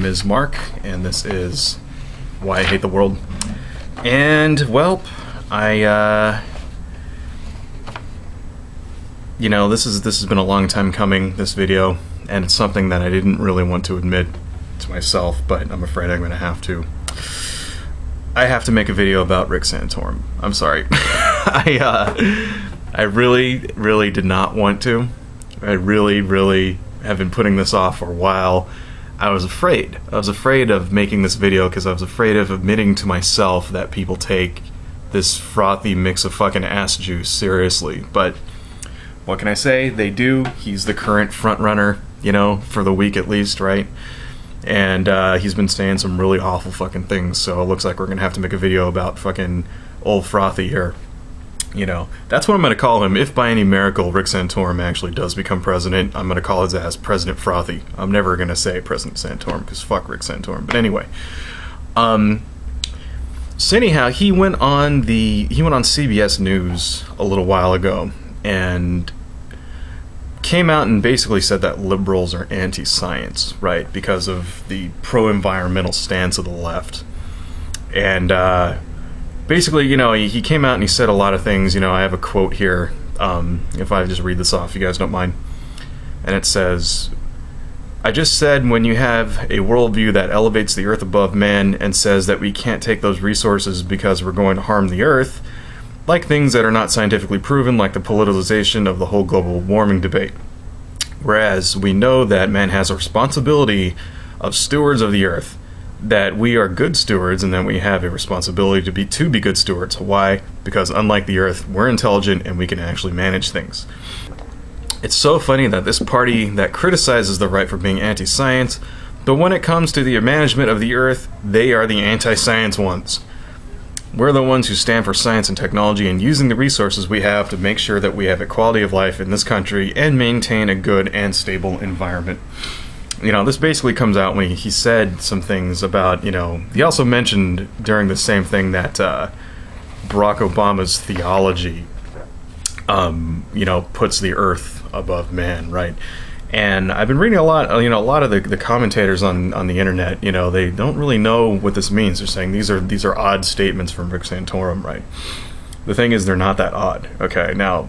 name is Mark, and this is Why I Hate the World. And, well, you know, this has been a long time coming, this video, and it's something that I didn't really want to admit to myself, but I'm afraid I'm going to have to. I have to make a video about Rick Santorum. I'm sorry. I really did not want to. I really have been putting this off for a while. I was afraid. I was afraid of making this video because I was afraid of admitting to myself that people take this frothy mix of fucking ass juice seriously. But what can I say? They do. He's the current front runner, you know, for the week at least, right? And he's been saying some really awful fucking things, so it looks like we're gonna have to make a video about fucking old frothy here. You know, that's what I'm gonna call him. If by any miracle Rick Santorum actually does become president, I'm gonna call his ass President Frothy. I'm never gonna say President Santorum, because fuck Rick Santorum. But anyway, so anyhow, he went on CBS News a little while ago and came out and basically said that liberals are anti-science, right, because of the pro-environmental stance of the left. And basically, you know, he came out and he said a lot of things. You know, I have a quote here, if I just read this off, you guys don't mind. And it says, "I just said when you have a worldview that elevates the earth above man and says that we can't take those resources because we're going to harm the earth, like things that are not scientifically proven, like the politicization of the whole global warming debate. Whereas we know that man has a responsibility of stewards of the earth, that we are good stewards, and that we have a responsibility to be good stewards. Why? Because unlike the earth, we're intelligent and we can actually manage things." It's so funny that this party that criticizes the right for being anti-science, but when it comes to the management of the earth, they are the anti-science ones. We're the ones who stand for science and technology and using the resources we have to make sure that we have a quality of life in this country and maintain a good and stable environment. You know, this basically comes out when he said some things about, you know, he also mentioned during the same thing that Barack Obama's theology, you know, puts the earth above man, right? And I've been reading a lot, you know, a lot of the commentators on the internet, you know, they don't really know what this means. They're saying these are odd statements from Rick Santorum, right? The thing is, they're not that odd. Okay, now,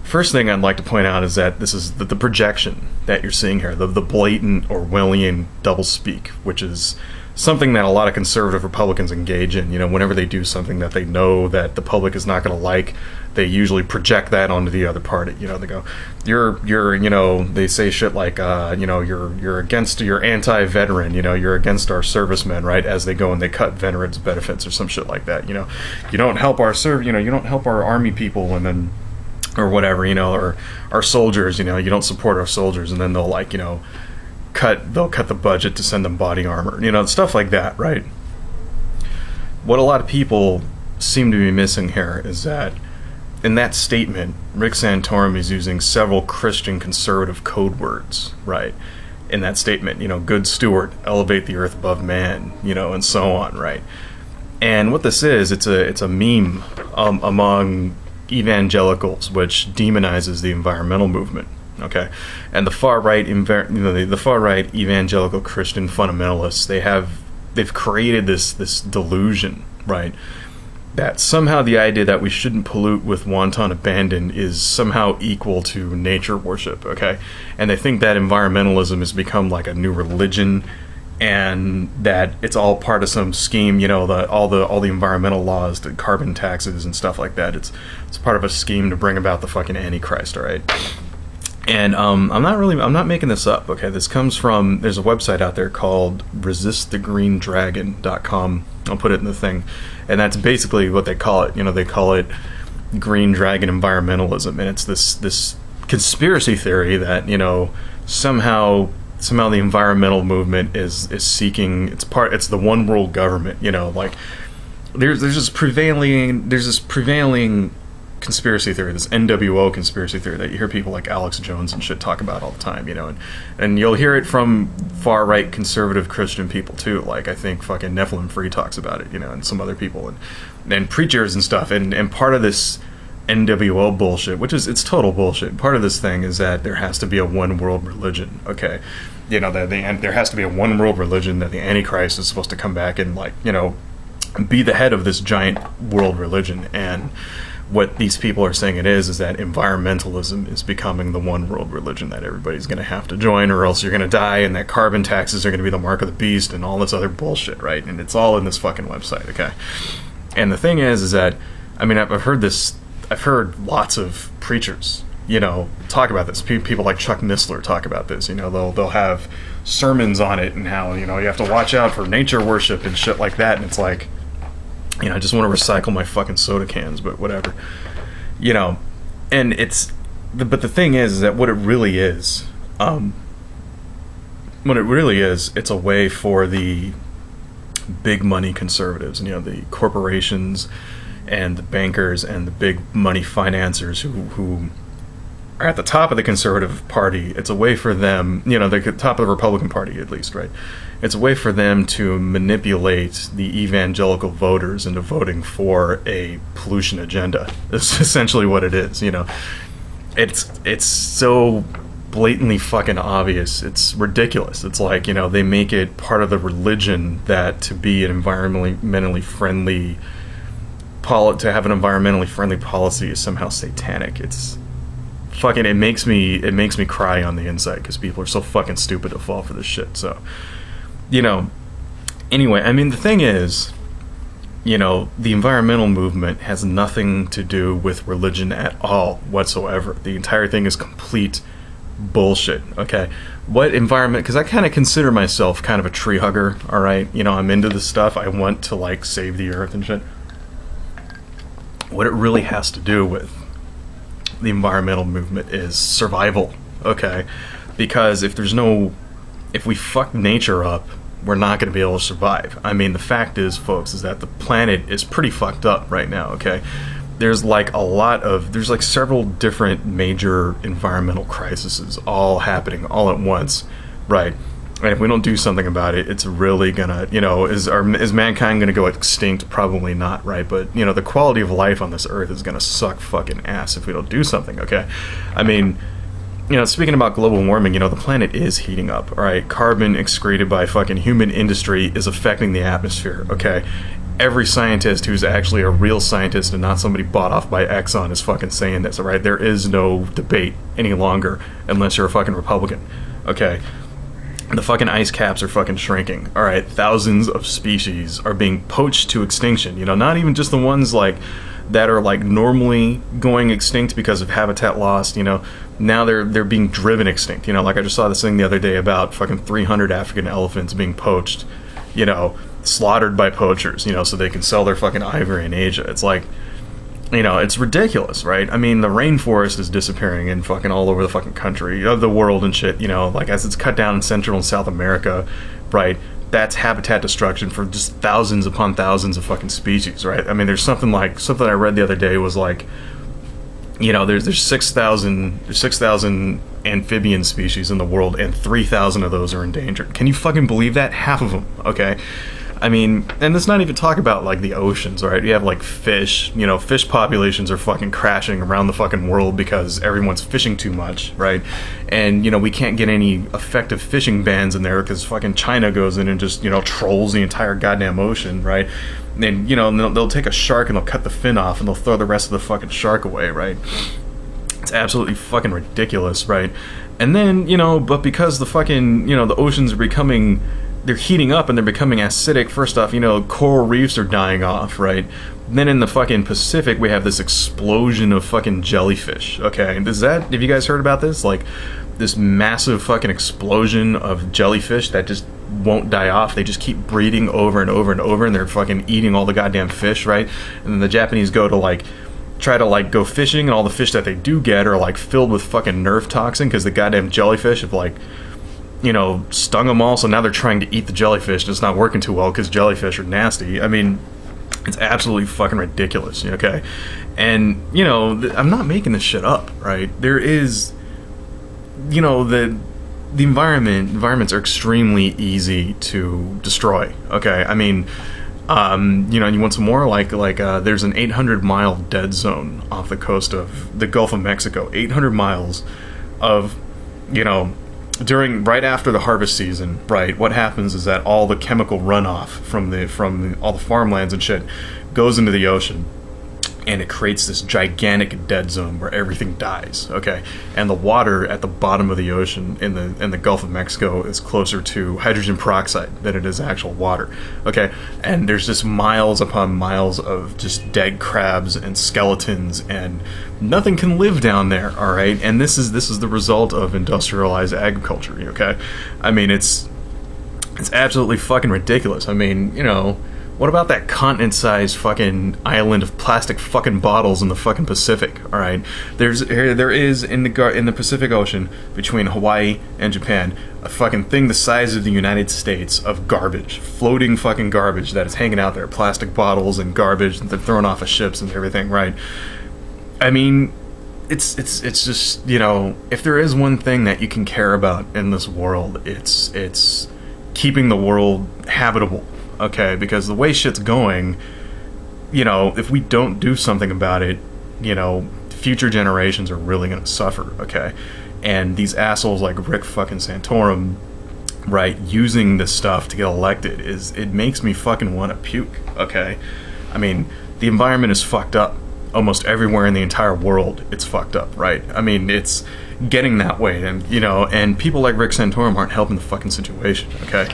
first thing I'd like to point out is that this is the projection that you're seeing here, the blatant Orwellian doublespeak, which is something that a lot of conservative Republicans engage in. You know, whenever they do something that they know that the public is not going to like, they usually project that onto the other party. You know, they go, you're, you know, they say shit like, you know, you're anti-veteran, you know, you're against our servicemen, right? As they go and they cut veterans' benefits or some shit like that. You know, you don't help our you don't help our army people, and then, or whatever, you know, or our soldiers, you know, you don't support our soldiers, and then they'll, like, you know, they'll cut the budget to send them body armor, you know, stuff like that, right? What a lot of people seem to be missing here is that in that statement, Rick Santorum is using several Christian conservative code words, right? In that statement, you know, good steward, elevate the earth above man, you know, and so on, right? And what this is, it's a meme among evangelicals, which demonizes the environmental movement. Okay, and the far right, the far right evangelical Christian fundamentalists, they've created this delusion, right, that somehow the idea that we shouldn't pollute with wanton abandon is somehow equal to nature worship. Okay, and they think that environmentalism has become like a new religion, and that it's all part of some scheme. You know, all the environmental laws, the carbon taxes and stuff like that. It's part of a scheme to bring about the fucking Antichrist. All right. And I'm not making this up, okay? This comes from, there's a website out there called resistthegreendragon.com. I'll put it in the thing. And that's basically what they call it. You know, they call it Green Dragon environmentalism. And it's this conspiracy theory that, you know, somehow the environmental movement is seeking, it's the one world government, you know, like there's this prevailing conspiracy theory, this NWO conspiracy theory that you hear people like Alex Jones and shit talk about all the time, you know, and you'll hear it from far-right conservative Christian people too, like I think fucking Nephilim Free talks about it, you know, and some other people, and preachers and stuff, and part of this NWO bullshit, which is, it's total bullshit. Part of this thing is that there has to be a one world religion, okay? You know, there has to be a one world religion, that the Antichrist is supposed to come back and, like, you know, be the head of this giant world religion. And what these people are saying it is that environmentalism is becoming the one world religion that everybody's going to have to join, or else you're going to die, and that carbon taxes are going to be the mark of the beast, and all this other bullshit, right? And it's all in this fucking website, okay? And the thing is that, I mean, I've heard this, I've heard lots of preachers, you know, talk about this. People like Chuck Missler talk about this. You know, they'll have sermons on it, and how, you know, you have to watch out for nature worship and shit like that. And it's like, you know, I just want to recycle my fucking soda cans, but whatever. You know, and it's, but the thing is that what it really is, it's a way for the big money conservatives, you know, the corporations and the bankers and the big money financiers who are at the top of the conservative party. It's a way for them, you know, the top of the Republican Party at least, right? It's a way for them to manipulate the evangelical voters into voting for a pollution agenda. It's essentially what it is, you know. It's so blatantly fucking obvious. It's ridiculous. It's like, you know, they make it part of the religion that to be an environmentally friendly to have an environmentally friendly policy is somehow satanic. It's fucking, it makes me cry on the inside, because people are so fucking stupid to fall for this shit. So, you know, anyway, I mean, the thing is, you know, the environmental movement has nothing to do with religion at all whatsoever. The entire thing is complete bullshit, okay? What environment, because I kind of consider myself kind of a tree hugger, all right? You know, I'm into this stuff. I want to, like, save the earth and shit. What it really has to do with the environmental movement is survival, okay? Because if we fuck nature up, we're not going to be able to survive. I mean, the fact is, folks, is that the planet is pretty fucked up right now, okay? There's like there's like several different major environmental crises all happening all at once, right? And if we don't do something about it, it's really gonna, you know, is mankind gonna go extinct? Probably not, right? But, you know, the quality of life on this earth is gonna suck fucking ass if we don't do something, okay? I mean, you know, speaking about global warming, you know, the planet is heating up, all right? Carbon excreted by fucking human industry is affecting the atmosphere, okay? Every scientist who's actually a real scientist and not somebody bought off by Exxon is fucking saying this, all right? There is no debate any longer unless you're a fucking Republican, okay? The fucking ice caps are fucking shrinking, all right? Thousands of species are being poached to extinction, you know, not even just the ones like that are like normally going extinct because of habitat loss, you know. Now they're being driven extinct, you know. Like I just saw this thing the other day about fucking 300 African elephants being poached, you know, slaughtered by poachers, you know, so they can sell their fucking ivory in Asia. It's like, you know, it's ridiculous, right? I mean, the rainforest is disappearing in fucking all over the fucking country, of the world and shit, you know, like as it's cut down in Central and South America, right? That's habitat destruction for just thousands upon thousands of fucking species, right? I mean, there's something I read the other day was like, you know, there's 6,000 amphibian species in the world, and 3,000 of those are endangered. Can you fucking believe that? Half of them, okay? I mean, and let's not even talk about, like, the oceans, right? You have, like, fish. You know, fish populations are fucking crashing around the fucking world because everyone's fishing too much, right? And, you know, we can't get any effective fishing bans in there because fucking China goes in and just, you know, trolls the entire goddamn ocean, right? And, you know, they'll take a shark and they'll cut the fin off and they'll throw the rest of the fucking shark away, right? It's absolutely fucking ridiculous, right? And then, you know, but because the fucking, you know, the oceans are becoming... they're heating up and they're becoming acidic. First off, you know, coral reefs are dying off, right? Then in the fucking Pacific, we have this explosion of fucking jellyfish, okay? Have you guys heard about this? Like, this massive fucking explosion of jellyfish that just won't die off. They just keep breeding over and over and over, and they're fucking eating all the goddamn fish, right? And then the Japanese go to, like, try to, like, go fishing, and all the fish that they do get are, like, filled with fucking nerve toxin because the goddamn jellyfish have, like, you know, stung them all, so now they're trying to eat the jellyfish, and it's not working too well because jellyfish are nasty. I mean, it's absolutely fucking ridiculous, okay? And, you know, I'm not making this shit up, right? There is, you know, the environments are extremely easy to destroy, okay? I mean, You know, you want some more? There's an 800-mile dead zone off the coast of the Gulf of Mexico. 800 miles of, you know, right after the harvest season, right? What happens is that all the chemical runoff from all the farmlands and shit goes into the ocean. And it creates this gigantic dead zone where everything dies, okay? And the water at the bottom of the ocean in the Gulf of Mexico is closer to hydrogen peroxide than it is actual water, okay? And there's just miles upon miles of just dead crabs and skeletons, and nothing can live down there, all right? And this is the result of industrialized agriculture, okay? I mean, it's absolutely fucking ridiculous. I mean, you know, what about that continent-sized fucking island of plastic fucking bottles in the fucking Pacific? All right, there is in the Pacific Ocean between Hawaii and Japan a fucking thing the size of the United States of garbage, floating fucking garbage that is hanging out there, plastic bottles and garbage that they're throwing off of ships and everything. Right? I mean, it's just, you know, if there is one thing that you can care about in this world, it's keeping the world habitable. Okay, because the way shit's going, you know, if we don't do something about it, you know, future generations are really going to suffer, okay? And these assholes like Rick fucking Santorum, right, using this stuff to get elected, it makes me fucking want to puke, okay? I mean, the environment is fucked up. Almost everywhere in the entire world, it's fucked up, right? I mean, it's getting that way, and, you know, and people like Rick Santorum aren't helping the fucking situation, okay?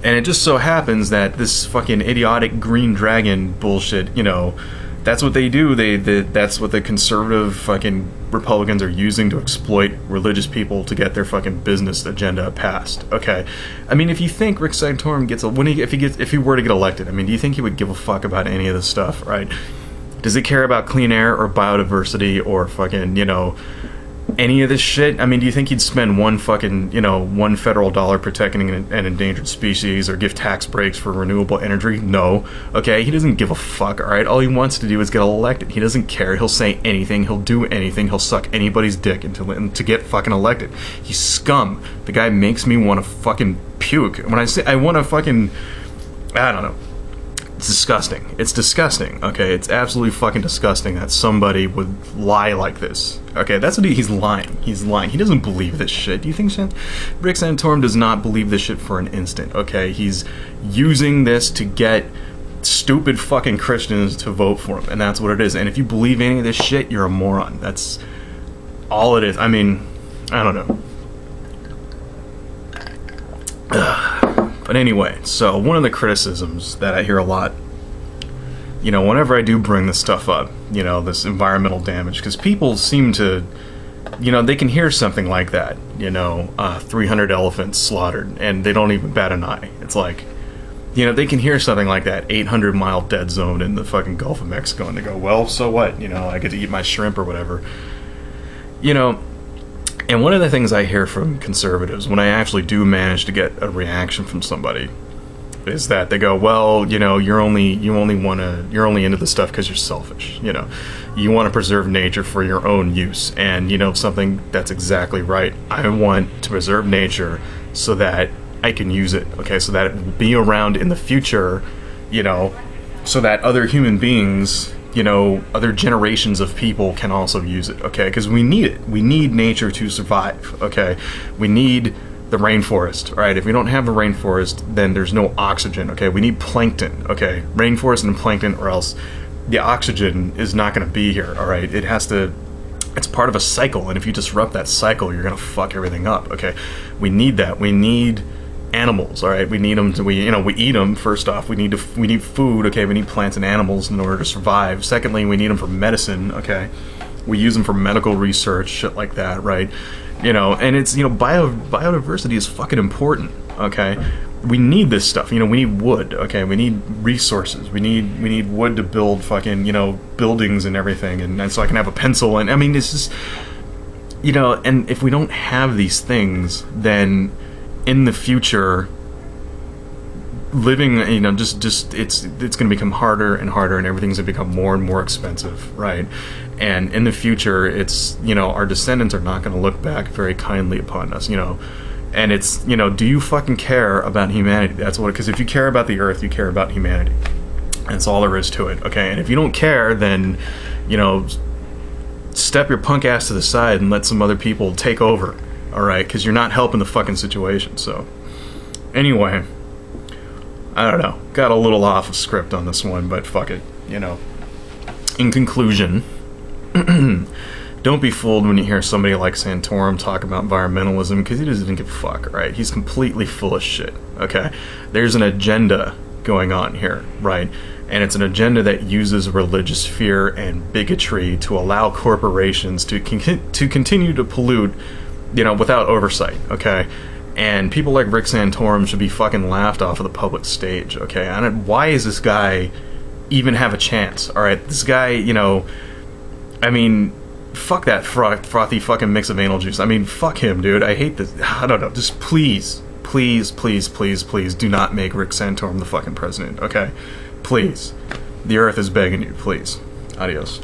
And it just so happens that this fucking idiotic green dragon bullshit, you know, that's what they do. That's what the conservative fucking Republicans are using to exploit religious people to get their fucking business agenda passed. Okay, I mean, if you think Rick Santorum if he were to get elected, I mean, do you think he would give a fuck about any of this stuff, right? Does he care about clean air or biodiversity or fucking, you know, any of this shit? I mean, do you think he'd spend one federal dollar protecting an endangered species or give tax breaks for renewable energy? No. Okay, he doesn't give a fuck, alright? All he wants to do is get elected. He doesn't care. He'll say anything. He'll do anything. He'll suck anybody's dick to get fucking elected. He's scum. The guy makes me want to fucking puke. When I say I want to fucking, I don't know. It's disgusting. It's disgusting, okay? It's absolutely fucking disgusting that somebody would lie like this. Okay, that's what he's lying. He's lying. He doesn't believe this shit. Do you think Rick Santorum does not believe this shit for an instant, okay? He's using this to get stupid fucking Christians to vote for him, and that's what it is. And if you believe any of this shit, you're a moron. That's all it is. I mean, I don't know. But anyway, so one of the criticisms that I hear a lot, you know, whenever I do bring this stuff up, you know, this environmental damage, because people seem to, you know, they can hear something like that, you know, 300 elephants slaughtered, and they don't even bat an eye. It's like, you know, they can hear something like that, 800-mile dead zone in the fucking Gulf of Mexico, and they go, well, so what? You know, I get to eat my shrimp or whatever. You know, and one of the things I hear from conservatives when I actually do manage to get a reaction from somebody is that they go, well, you know, you're only into this stuff because you're selfish. You know, you want to preserve nature for your own use, and you know something, that's exactly right. I want to preserve nature so that I can use it. Okay, so that it will be around in the future. You know, so that other human beings, you know, other generations of people can also use it, okay? Because we need it. We need nature to survive, okay? We need the rainforest, right? If we don't have the rainforest, then there's no oxygen, okay? We need plankton, okay? Rainforest and plankton, or else the oxygen is not going to be here, all right? It has to, it's part of a cycle, and if you disrupt that cycle, you're going to fuck everything up, okay? We need that. We need animals, all right? We need them to, we eat them. First off, we need food, okay? We need plants and animals in order to survive. Secondly, we need them for medicine, okay? We use them for medical research, shit like that, right? You know, and it's, you know, biodiversity is fucking important, okay? We need this stuff, you know, we need wood, okay? We need resources. We need wood to build fucking, you know, buildings and everything, and so I can have a pencil, and I mean, it's just, you know, and if we don't have these things, then in the future, living, you know, just it's going to become harder and harder, and everything's going to become more and more expensive, right? And in the future, it's, you know, our descendants are not going to look back very kindly upon us, you know. And it's, you know, do you fucking care about humanity? That's what, because if you care about the earth, you care about humanity. That's all there is to it, okay? And if you don't care, then, you know, step your punk ass to the side and let some other people take over, alright? Because you're not helping the fucking situation, so. Anyway, I don't know. Got a little off of script on this one, but fuck it, you know. In conclusion, don't be fooled when you hear somebody like Santorum talk about environmentalism, because he doesn't give a fuck, right? He's completely full of shit, okay? There's an agenda going on here, right? And it's an agenda that uses religious fear and bigotry to allow corporations to continue to pollute, you know, without oversight, okay? And people like Rick Santorum should be fucking laughed off of the public stage, okay? And why is this guy even have a chance, alright? This guy, you know, I mean, fuck that frothy fucking mix of anal juice. I mean, fuck him, dude. I hate this. I don't know. Just please do not make Rick Santorum the fucking president, okay? Please. The earth is begging you, please. Adios.